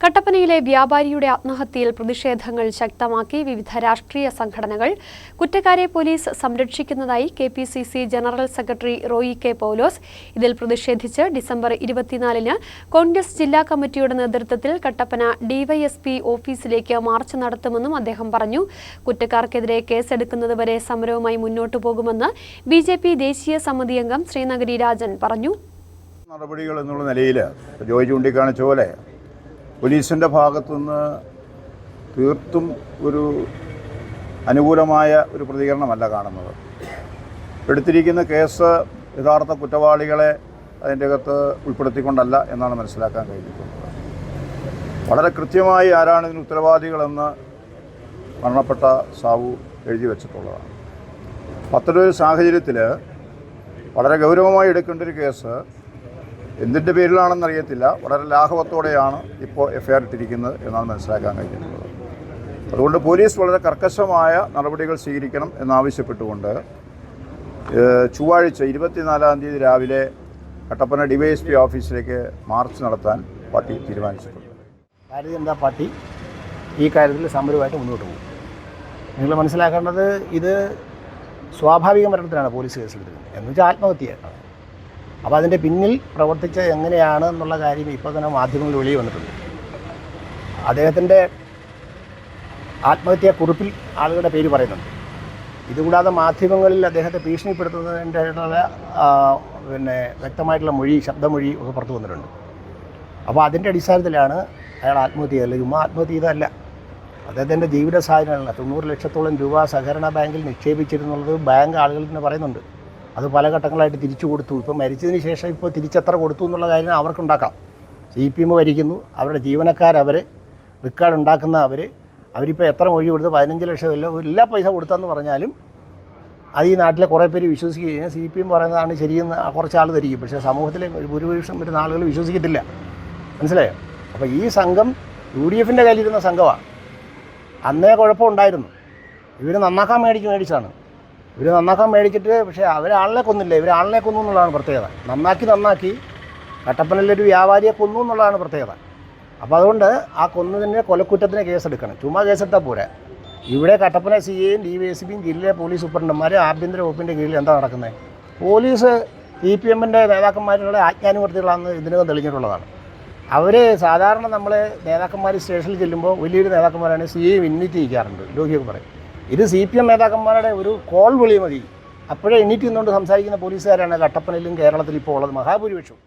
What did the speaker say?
കട്ടപ്പനയിലെ വ്യാപാരിയുടെ ആത്മഹത്യയിൽ പ്രതിഷേധങ്ങൾ ശക്തമാക്കി വിവിധ രാഷ്ട്രീയ സംഘടനകൾ. കുറ്റക്കാരെ പോലീസ് സംരക്ഷിക്കുന്നതായി KPCC general secretary Roy K Paulose. ഇതിൽ പ്രതിഷേധിച്ച് ഡിസംബർ 24-ന് കോൺഗ്രസ് ജില്ലാ കമ്മിറ്റിയുടെ നേതൃത്വത്തിൽ കട്ടപ്പന ഡിവൈഎസ്പി ഓഫീസിലേക്ക് മാർച്ച് നടത്തുമെന്നും അദ്ദേഹം പറഞ്ഞു. കുറ്റക്കാർക്കെതിരെ കേസെടുക്കുന്നതുവരെ സമരവുമായി മുന്നോട്ടു പോകുമെന്ന് ബിജെപി ദേശീയ സമിതി അംഗം ശ്രീനഗരി രാജൻ പറഞ്ഞു. നടപടികൾ എന്നുള്ള നിലയിൽ ജോയ് ചൂണ്ടിക്കാണിച്ച പോലെ പോലീസിൻ്റെ ഭാഗത്തുനിന്ന് തീർത്തും ഒരു അനുകൂലമായ ഒരു പ്രതികരണമല്ല കാണുന്നത്. എടുത്തിരിക്കുന്ന കേസ് യഥാർത്ഥ കുറ്റവാളികളെ അതിൻ്റെ അകത്ത് ഉൾപ്പെടുത്തിക്കൊണ്ടല്ല എന്നാണ് മനസ്സിലാക്കാൻ കഴിഞ്ഞിട്ടുള്ളത്. വളരെ കൃത്യമായി ആരാണ് ഇതിന് ഉത്തരവാദികളെന്ന് മരണപ്പെട്ട സാവു എഴുതി വെച്ചിട്ടുള്ളതാണ്. അത്തരമൊരു സാഹചര്യത്തിൽ വളരെ ഗൗരവമായി എടുക്കേണ്ട ഒരു കേസ് എന്തിൻ്റെ പേരിലാണെന്നറിയത്തില്ല, വളരെ ലാഘവത്തോടെയാണ് ഇപ്പോൾ എഫ്ഐആർ ഇട്ടിരിക്കുന്നത് എന്നാണ് മനസ്സിലാക്കാൻ കഴിഞ്ഞിട്ടുള്ളത്. അതുകൊണ്ട് പോലീസ് വളരെ കർക്കശമായ നടപടികൾ സ്വീകരിക്കണം എന്നാവശ്യപ്പെട്ടുകൊണ്ട് ചൊവ്വാഴ്ച 24-ാം തീയതി രാവിലെ കട്ടപ്പന ഡിവൈഎസ്പി ഓഫീസിലേക്ക് മാർച്ച് നടത്താൻ പാർട്ടി തീരുമാനിച്ചിട്ടുണ്ട്. ഭാരതീയ ജനതാ പാർട്ടി ഈ കാര്യത്തിൽ സമരമായിട്ട് മുന്നോട്ട് പോകും. നിങ്ങൾ മനസ്സിലാക്കേണ്ടത്, ഇത് സ്വാഭാവിക മരണത്തിനാണ് പോലീസ് കേസെടുത്തത് എന്ന് വെച്ചാൽ ആത്മഹത്യയാണ്. അപ്പോൾ അതിൻ്റെ പിന്നിൽ പ്രവർത്തിച്ച എങ്ങനെയാണ് എന്നുള്ള കാര്യം ഇപ്പോൾ തന്നെ മാധ്യമങ്ങളിൽ വെളിയിൽ വന്നിട്ടുണ്ട്. അദ്ദേഹത്തിൻ്റെ ആത്മഹത്യാക്കുറിപ്പിൽ ആളുകളുടെ പേര് പറയുന്നുണ്ട്. ഇതുകൂടാതെ മാധ്യമങ്ങളിൽ അദ്ദേഹത്തെ ഭീഷണിപ്പെടുത്തുന്നതിൻ്റെ വ്യക്തമായിട്ടുള്ള ശബ്ദമൊഴി ഒക്കെ പുറത്തു വന്നിട്ടുണ്ട്. അപ്പോൾ അതിൻ്റെ അടിസ്ഥാനത്തിലാണ് അയാൾ ആത്മഹത്യ ചെയ്തത്. ചുമ്മാ ആത്മഹത്യ ചെയ്തതല്ല. അദ്ദേഹത്തിൻ്റെ ജീവിത സാഹചര്യങ്ങളല്ല. 90 ലക്ഷത്തോളം രൂപ സഹകരണ ബാങ്കിൽ നിക്ഷേപിച്ചിരുന്നുള്ളത് ബാങ്ക് ആളുകൾ തന്നെ പറയുന്നുണ്ട്. അത് പല ഘട്ടങ്ങളായിട്ട് തിരിച്ചു കൊടുത്തു. ഇപ്പോൾ മരിച്ചതിന് ശേഷം ഇപ്പോൾ തിരിച്ചെത്ര കൊടുത്തു എന്നുള്ള കാര്യം അവർക്കുണ്ടാക്കാം. CPM ഭരിക്കുന്നു, അവരുടെ ജീവനക്കാരവർ, റിക്കാർഡ് ഉണ്ടാക്കുന്ന അവരിപ്പോൾ എത്ര മൊഴി കൊടുത്ത് 15 ലക്ഷം എല്ലാ പൈസ കൊടുത്തെന്ന് പറഞ്ഞാലും അത് ഈ നാട്ടിലെ കുറേ പേര് വിശ്വസിക്കുകയും CPM പറയുന്നതാണ് ശരിയെന്ന് കുറച്ച് ആൾ ധരിക്കും. പക്ഷേ സമൂഹത്തിലെ ഭൂരിപക്ഷം വരുന്ന ആളുകൾ വിശ്വസിക്കത്തില്ല. മനസ്സിലായോ? അപ്പോൾ ഈ സംഘം UDFൻ്റെ കയ്യിലിരുന്ന സംഘമാണ്. അന്നേ കുഴപ്പമുണ്ടായിരുന്നു. ഇവർ നന്നാക്കാൻ മേടിച്ചാണ്. ഇവർ നന്നാക്കാൻ മേടിച്ചിട്ട് പക്ഷേ അവരാളിനെ കൊന്നില്ല. ഇവരാളിനെ കൊന്നു എന്നുള്ളതാണ് പ്രത്യേകത. നന്നാക്കി കട്ടപ്പനയിലൊരു വ്യാപാരിയെ കൊന്നു എന്നുള്ളതാണ് പ്രത്യേകത. അപ്പോൾ അതുകൊണ്ട് ആ കൊന്നതിൻ്റെ കൊലക്കുറ്റത്തിന് കേസെടുക്കണം. ചുമ്മാ കേസെടുത്താൽ പോരാ. ഇവിടെ കട്ടപ്പന CAയും DYSPയും ജില്ലയിലെ പോലീസ് സൂപ്രണ്ടന്മാർ ആഭ്യന്തര വകുപ്പിൻ്റെ കീഴിൽ എന്താ നടക്കുന്നത്? പോലീസ് CPMൻ്റെ നേതാക്കന്മാരുടെ ആജ്ഞാനുവർത്തികളാണെന്ന് ഇതിനകം തെളിഞ്ഞിട്ടുള്ളതാണ്. അവർ സാധാരണ നമ്മളെ നേതാക്കന്മാർ സ്റ്റേഷനിൽ ചെല്ലുമ്പോൾ വലിയൊരു നേതാക്കന്മാരാണ് CAയും എണ്ണീറ്റ് ഇരിക്കാറുണ്ട്. ലോകിയൊക്കെ പറയും. ഇത് CPM നേതാക്കന്മാരുടെ ഒരു കോൾ വിളി മതി. അപ്പോഴേ എണ്ണീറ്റ് നിന്നുകൊണ്ട് സംസാരിക്കുന്ന പോലീസുകാരാണ് കട്ടപ്പനയിലും കേരളത്തിലും ഇപ്പോൾ ഉള്ളത് മഹാഭൂരിപക്ഷം.